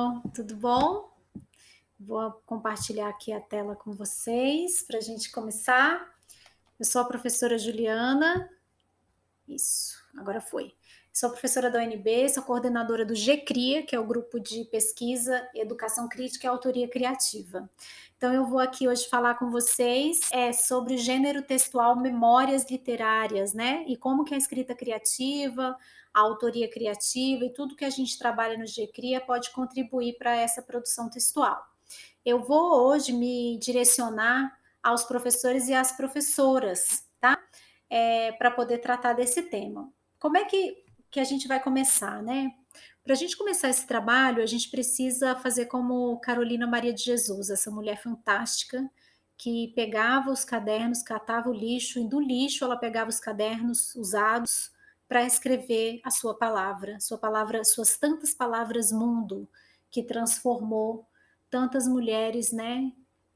pessoal, tudo bom? Vou compartilhar aqui a tela com vocês para a gente começar. Eu sou a professora Juliana. Isso, agora foi. Sou professora da UNB, sou coordenadora do GCRIA, que é o grupo de pesquisa, educação crítica e autoria criativa. Então eu vou aqui hoje falar com vocês sobre o gênero textual memórias literárias, né? E como que a escrita criativa, a autoria criativa e tudo que a gente trabalha no GCRIA pode contribuir para essa produção textual. Eu vou hoje me direcionar aos professores e às professoras, tá? Para poder tratar desse tema. Como é que a gente vai começar, né? Para a gente começar esse trabalho, a gente precisa fazer como Carolina Maria de Jesus, essa mulher fantástica que pegava os cadernos, catava o lixo, e do lixo ela pegava os cadernos usados para escrever a sua palavra, suas tantas palavras mundo, que transformou tantas mulheres, né,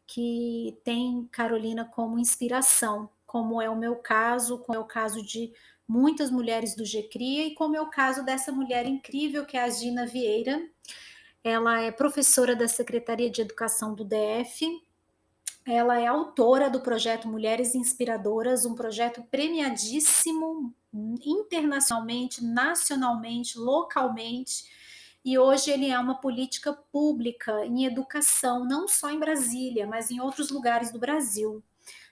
que tem Carolina como inspiração, como é o meu caso, como é o caso de muitas mulheres do GCRIA e como é o caso dessa mulher incrível que é a Gina Vieira. Ela é professora da Secretaria de Educação do DF, ela é autora do projeto Mulheres Inspiradoras, um projeto premiadíssimo internacionalmente, nacionalmente, localmente, e hoje ele é uma política pública em educação, não só em Brasília, mas em outros lugares do Brasil.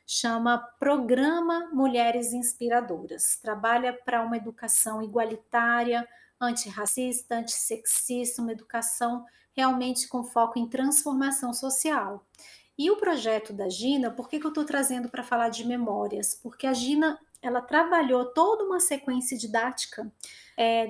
Chama Programa Mulheres Inspiradoras. Trabalha para uma educação igualitária, antirracista, antissexista, uma educação realmente com foco em transformação social. E o projeto da Gina, por que eu estou trazendo para falar de memórias? Porque a Gina ela trabalhou toda uma sequência didática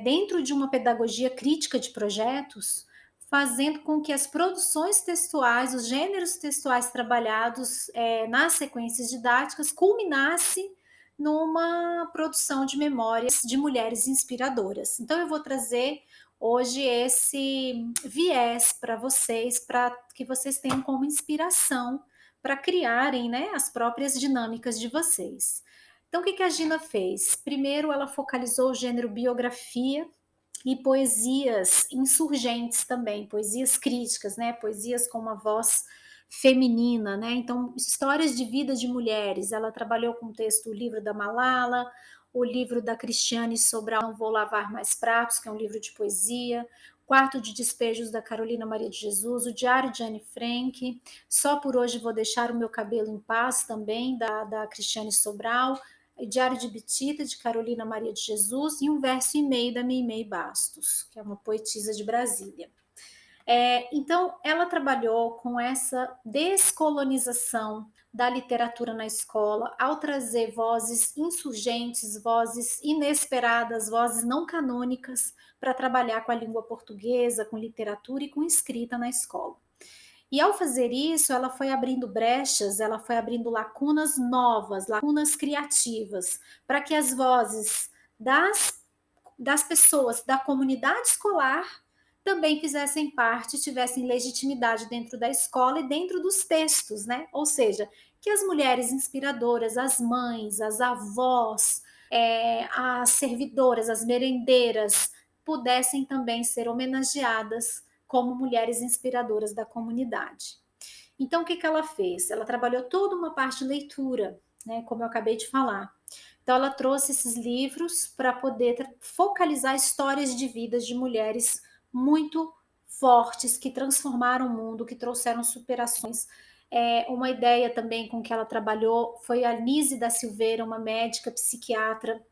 dentro de uma pedagogia crítica de projetos, fazendo com que as produções textuais, os gêneros textuais trabalhados nas sequências didáticas, culminasse numa produção de memórias de mulheres inspiradoras. Então eu vou trazer hoje esse viés para que vocês tenham como inspiração para criarem, né, as próprias dinâmicas de vocês. Então, o que a Gina fez? Primeiro, ela focalizou o gênero biografia e poesias insurgentes também, poesias críticas, né, poesias com uma voz feminina, né? Então, histórias de vida de mulheres. Ela trabalhou com o texto O Livro da Malala, o livro da Cristiane Sobral, Não Vou Lavar Mais Pratos, que é um livro de poesia, Quarto de Despejos da Carolina Maria de Jesus, o Diário de Anne Frank, Só por Hoje Vou Deixar o Meu Cabelo em Paz, também, da Cristiane Sobral, o Diário de Bitita, de Carolina Maria de Jesus, e um verso e meio da Meimei Bastos, que é uma poetisa de Brasília. Então, ela trabalhou com essa descolonização da literatura na escola, ao trazer vozes insurgentes, vozes inesperadas, vozes não canônicas, para trabalhar com a língua portuguesa, com literatura e com escrita na escola. E ao fazer isso, ela foi abrindo brechas, ela foi abrindo lacunas novas, lacunas criativas, para que as vozes das pessoas da comunidade escolar também fizessem parte, tivessem legitimidade dentro da escola e dentro dos textos, né? Ou seja, que as mulheres inspiradoras, as mães, as avós, as servidoras, as merendeiras, pudessem também ser homenageadas como mulheres inspiradoras da comunidade. Então, o que ela fez? Ela trabalhou toda uma parte de leitura, né, como eu acabei de falar. Então, ela trouxe esses livros para poder focalizar histórias de vidas de mulheres muito fortes, que transformaram o mundo, que trouxeram superações. Uma ideia também com que ela trabalhou foi a Nise da Silveira, uma médica psiquiatra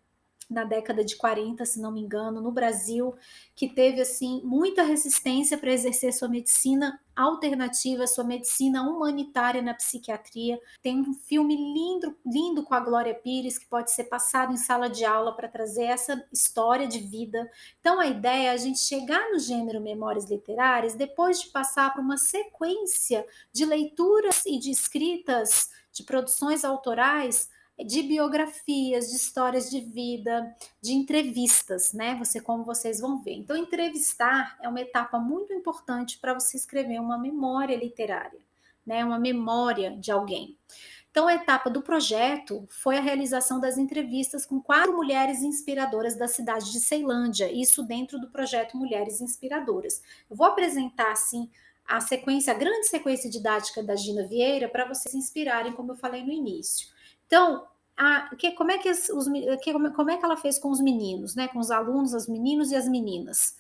na década de 40, se não me engano, no Brasil, que teve assim muita resistência para exercer sua medicina alternativa, sua medicina humanitária na psiquiatria. Tem um filme lindo, lindo com a Glória Pires que pode ser passado em sala de aula para trazer essa história de vida. Então a ideia é a gente chegar no gênero memórias literárias depois de passar por uma sequência de leituras e de escritas de produções autorais, de biografias, de histórias de vida, de entrevistas, né? Como vocês vão ver. Então, entrevistar é uma etapa muito importante para você escrever uma memória literária, né, uma memória de alguém. Então, a etapa do projeto foi a realização das entrevistas com 4 mulheres inspiradoras da cidade de Ceilândia, isso dentro do projeto Mulheres Inspiradoras. Eu vou apresentar, assim, a sequência, a grande sequência didática da Gina Vieira, para vocês se inspirarem, como eu falei no início. Então, como é que ela fez com os meninos, né, com os alunos, os meninos e as meninas?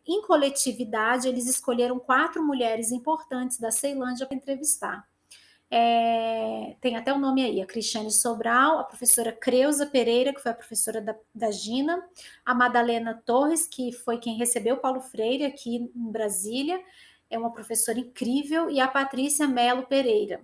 Em coletividade, eles escolheram 4 mulheres importantes da Ceilândia para entrevistar. Tem até o nome aí, a Cristiane Sobral, a professora Creuza Pereira, que foi a professora da Gina, a Madalena Torres, que foi quem recebeu Paulo Freire aqui em Brasília, é uma professora incrível, e a Patrícia Melo Pereira.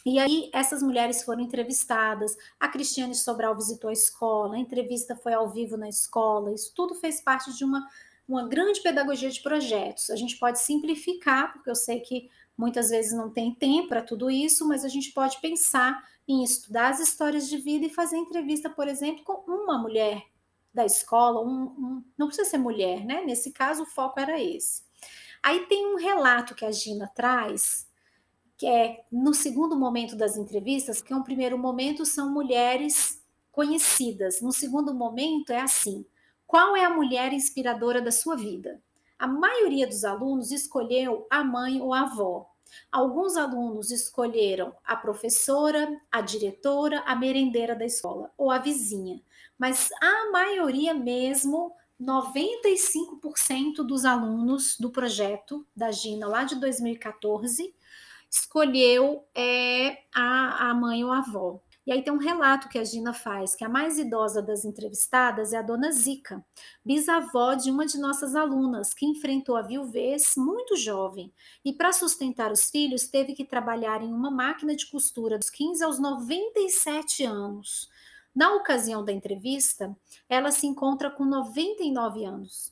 E aí, essas mulheres foram entrevistadas, a Cristiane Sobral visitou a escola, a entrevista foi ao vivo na escola, isso tudo fez parte de uma grande pedagogia de projetos. A gente pode simplificar, porque eu sei que muitas vezes não tem tempo para tudo isso, mas a gente pode pensar em estudar as histórias de vida e fazer entrevista, por exemplo, com uma mulher da escola, não precisa ser mulher, né? Nesse caso, o foco era esse. Aí tem um relato que a Gina traz, que é no segundo momento das entrevistas, que é um primeiro momento são mulheres conhecidas, no segundo momento é assim: qual é a mulher inspiradora da sua vida? A maioria dos alunos escolheu a mãe ou a avó. Alguns alunos escolheram a professora, a diretora, a merendeira da escola ou a vizinha, mas a maioria mesmo, 95% dos alunos do projeto da Gina lá de 2014 escolheu a mãe ou a avó. E aí tem um relato que a Gina faz, que a mais idosa das entrevistadas é a dona Zica, bisavó de uma de nossas alunas, que enfrentou a viuvez muito jovem e para sustentar os filhos teve que trabalhar em uma máquina de costura dos 15 aos 97 anos. Na ocasião da entrevista, ela se encontra com 99 anos.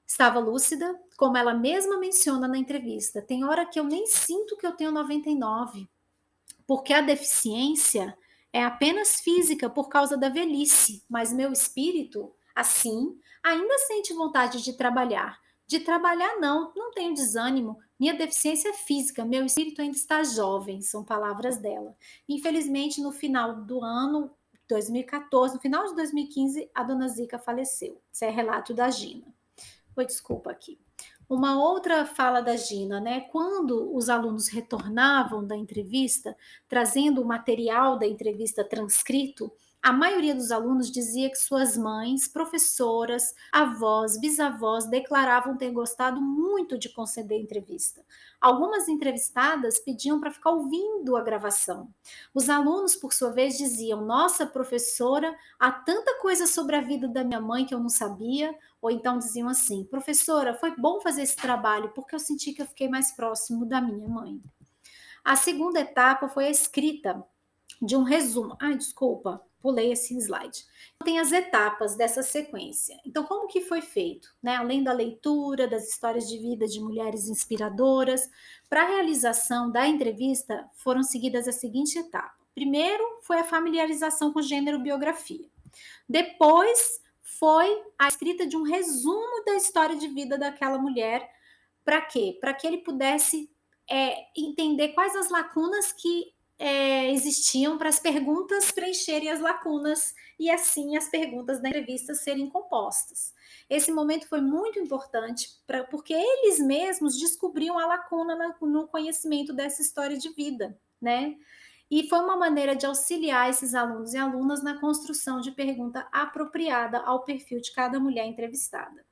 Estava lúcida, como ela mesma menciona na entrevista. Tem hora que eu nem sinto que eu tenho 99, porque a deficiência é apenas física por causa da velhice, mas meu espírito, assim, ainda sente vontade de trabalhar. De trabalhar, não tenho desânimo. Minha deficiência é física, meu espírito ainda está jovem, são palavras dela. Infelizmente, no final do ano 2014, no final de 2015, a dona Zica faleceu. Isso é relato da Gina. Oi, desculpa aqui. Uma outra fala da Gina, né? Quando os alunos retornavam da entrevista, trazendo o material da entrevista transcrito, a maioria dos alunos dizia que suas mães, professoras, avós, bisavós declaravam ter gostado muito de conceder a entrevista. Algumas entrevistadas pediam para ficar ouvindo a gravação. Os alunos, por sua vez, diziam: Nossa, professora, há tanta coisa sobre a vida da minha mãe que eu não sabia. Ou então diziam assim: Professora, foi bom fazer esse trabalho porque eu senti que eu fiquei mais próximo da minha mãe. A segunda etapa foi a escrita de um resumo. Ai, desculpa, pulei esse slide. Tem as etapas dessa sequência. Então, como que foi feito? Né? Além da leitura, das histórias de vida de mulheres inspiradoras, para a realização da entrevista foram seguidas a seguinte etapa. Primeiro foi a familiarização com gênero biografia. Depois foi a escrita de um resumo da história de vida daquela mulher. Para quê? Para que ele pudesse entender quais as lacunas que existiam para as perguntas preencherem as lacunas e assim as perguntas da entrevista serem compostas. Esse momento foi muito importante porque eles mesmos descobriam a lacuna no conhecimento dessa história de vida, né? E foi uma maneira de auxiliar esses alunos e alunas na construção de pergunta apropriada ao perfil de cada mulher entrevistada.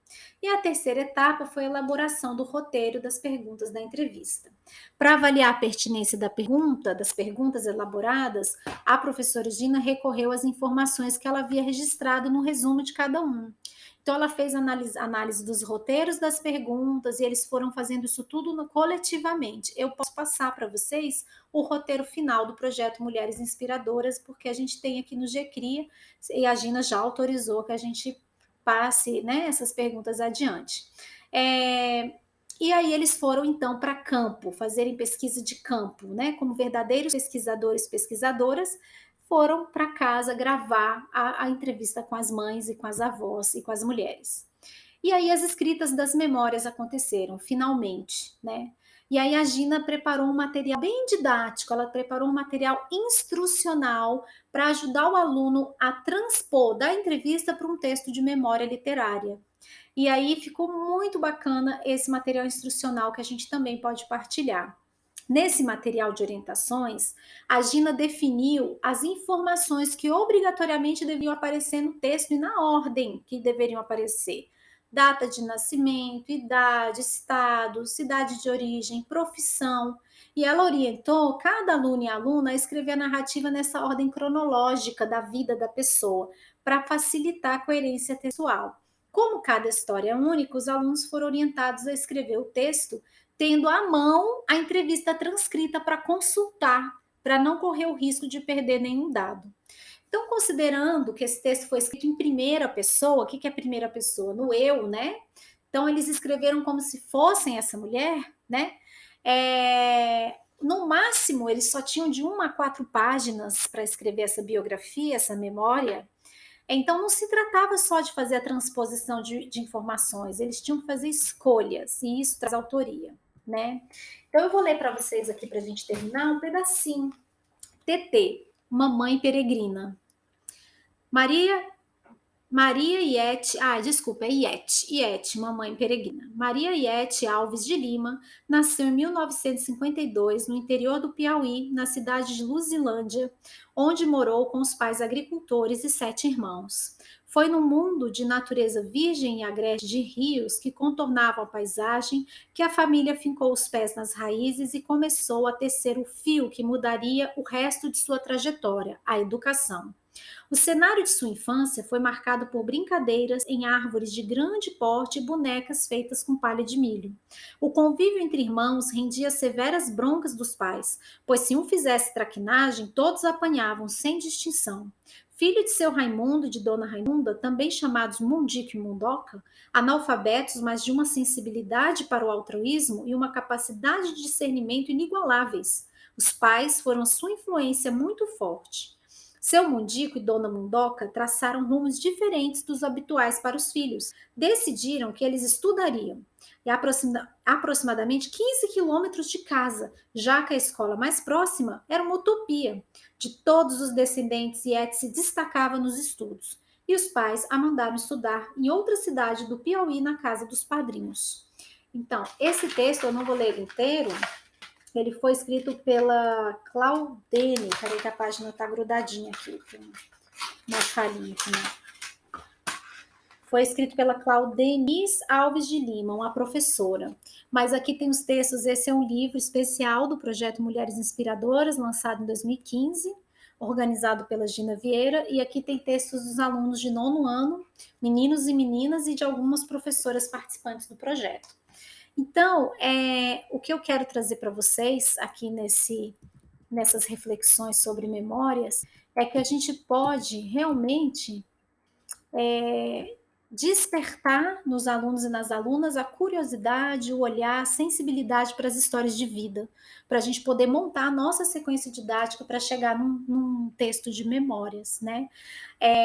E a terceira etapa foi a elaboração do roteiro das perguntas da entrevista. Para avaliar a pertinência da pergunta, das perguntas elaboradas, a professora Gina recorreu às informações que ela havia registrado no resumo de cada um. Então, ela fez análise dos roteiros das perguntas e eles foram fazendo isso tudo coletivamente. Eu posso passar para vocês o roteiro final do projeto Mulheres Inspiradoras, porque a gente tem aqui no GCRIA e a Gina já autorizou que a gente passe, né, essas perguntas adiante. E aí eles foram então para campo, fazerem pesquisa de campo, né, como verdadeiros pesquisadores e pesquisadoras, foram para casa gravar a entrevista com as mães e com as avós e com as mulheres. E aí as escritas das memórias aconteceram, finalmente, né? E aí a Gina preparou um material bem didático, ela preparou um material instrucional para ajudar o aluno a transpor da entrevista para um texto de memória literária. E aí ficou muito bacana esse material instrucional que a gente também pode partilhar. Nesse material de orientações, a Gina definiu as informações que obrigatoriamente deviam aparecer no texto e na ordem que deveriam aparecer. Data de nascimento, idade, estado, cidade de origem, profissão. E ela orientou cada aluno e aluna a escrever a narrativa nessa ordem cronológica da vida da pessoa, para facilitar a coerência textual. Como cada história é única, os alunos foram orientados a escrever o texto tendo à mão a entrevista transcrita para consultar, para não correr o risco de perder nenhum dado. Então, considerando que esse texto foi escrito em primeira pessoa, o que é primeira pessoa? No eu, né? Então, eles escreveram como se fossem essa mulher, né? No máximo, eles só tinham de 1 a 4 páginas para escrever essa biografia, essa memória. Então, não se tratava só de fazer a transposição de informações, eles tinham que fazer escolhas, e isso traz autoria, né? Então, eu vou ler para vocês aqui, para a gente terminar, um pedacinho. TT, Mamãe Peregrina. Maria Iete, desculpa, é Iete, Mamãe Peregrina. Maria Iete Alves de Lima nasceu em 1952 no interior do Piauí, na cidade de Luzilândia, onde morou com os pais agricultores e 7 irmãos. Foi num mundo de natureza virgem e agreste de rios que contornavam a paisagem que a família fincou os pés nas raízes e começou a tecer o fio que mudaria o resto de sua trajetória, a educação. O cenário de sua infância foi marcado por brincadeiras em árvores de grande porte e bonecas feitas com palha de milho. O convívio entre irmãos rendia severas broncas dos pais, pois se um fizesse traquinagem, todos apanhavam sem distinção. Filho de seu Raimundo e de Dona Raimunda, também chamados Mundico e Mundoca, analfabetos, mas de uma sensibilidade para o altruísmo e uma capacidade de discernimento inigualáveis. Os pais foram sua influência muito forte. Seu Mundico e Dona Mundoca traçaram rumos diferentes dos habituais para os filhos. Decidiram que eles estudariam e aproximadamente 15 quilômetros de casa, já que a escola mais próxima era uma utopia. De todos os descendentes, Iete se destacava nos estudos, e os pais a mandaram estudar em outra cidade do Piauí, na casa dos padrinhos. Então, esse texto, eu não vou ler inteiro, ele foi escrito pela Claudene, peraí que a página está grudadinha aqui, tem uma falhinha aqui, né? Foi escrito pela Claudenice Alves de Lima, uma professora. Mas aqui tem os textos, esse é um livro especial do projeto Mulheres Inspiradoras, lançado em 2015, organizado pela Gina Vieira, e aqui tem textos dos alunos de 9º ano, meninos e meninas, e de algumas professoras participantes do projeto. Então, o que eu quero trazer para vocês aqui nessas reflexões sobre memórias é que a gente pode realmente despertar nos alunos e nas alunas a curiosidade, o olhar, a sensibilidade para as histórias de vida, para a gente poder montar a nossa sequência didática para chegar num texto de memórias, né?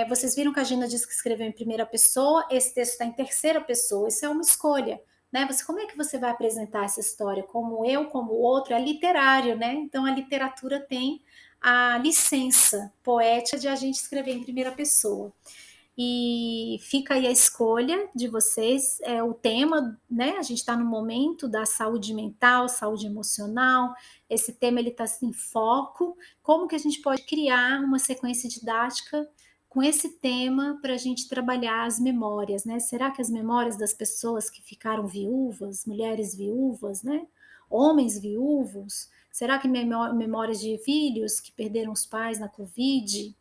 Vocês viram que a Gina disse que escreveu em primeira pessoa, esse texto está em terceira pessoa, isso é uma escolha. Né? Como é que você vai apresentar essa história? Como eu, como o outro, é literário, né? Então a literatura tem a licença poética de a gente escrever em primeira pessoa. E fica aí a escolha de vocês, o tema, né? A gente está no momento da saúde mental, saúde emocional, esse tema ele está em foco. Como que a gente pode criar uma sequência didática com esse tema para a gente trabalhar as memórias, né? Será que as memórias das pessoas que ficaram viúvas, mulheres viúvas, né? Homens viúvos, será que memórias de filhos que perderam os pais na Covid,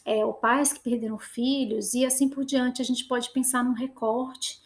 ou pais que perderam filhos, e assim por diante, a gente pode pensar num recorte,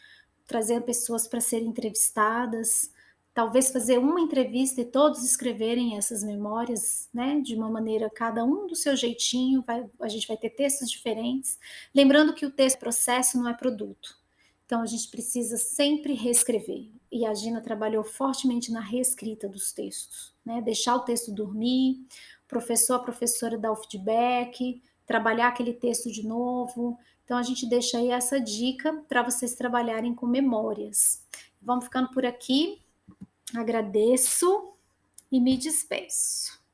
trazer pessoas para serem entrevistadas, talvez fazer uma entrevista e todos escreverem essas memórias, né, de uma maneira, cada um do seu jeitinho, a gente vai ter textos diferentes, lembrando que o texto é processo, não é produto, então a gente precisa sempre reescrever, e a Gina trabalhou fortemente na reescrita dos textos, né, deixar o texto dormir, a professora dar o feedback, trabalhar aquele texto de novo. Então a gente deixa aí essa dica para vocês trabalharem com memórias. Vamos ficando por aqui. Agradeço e me despeço.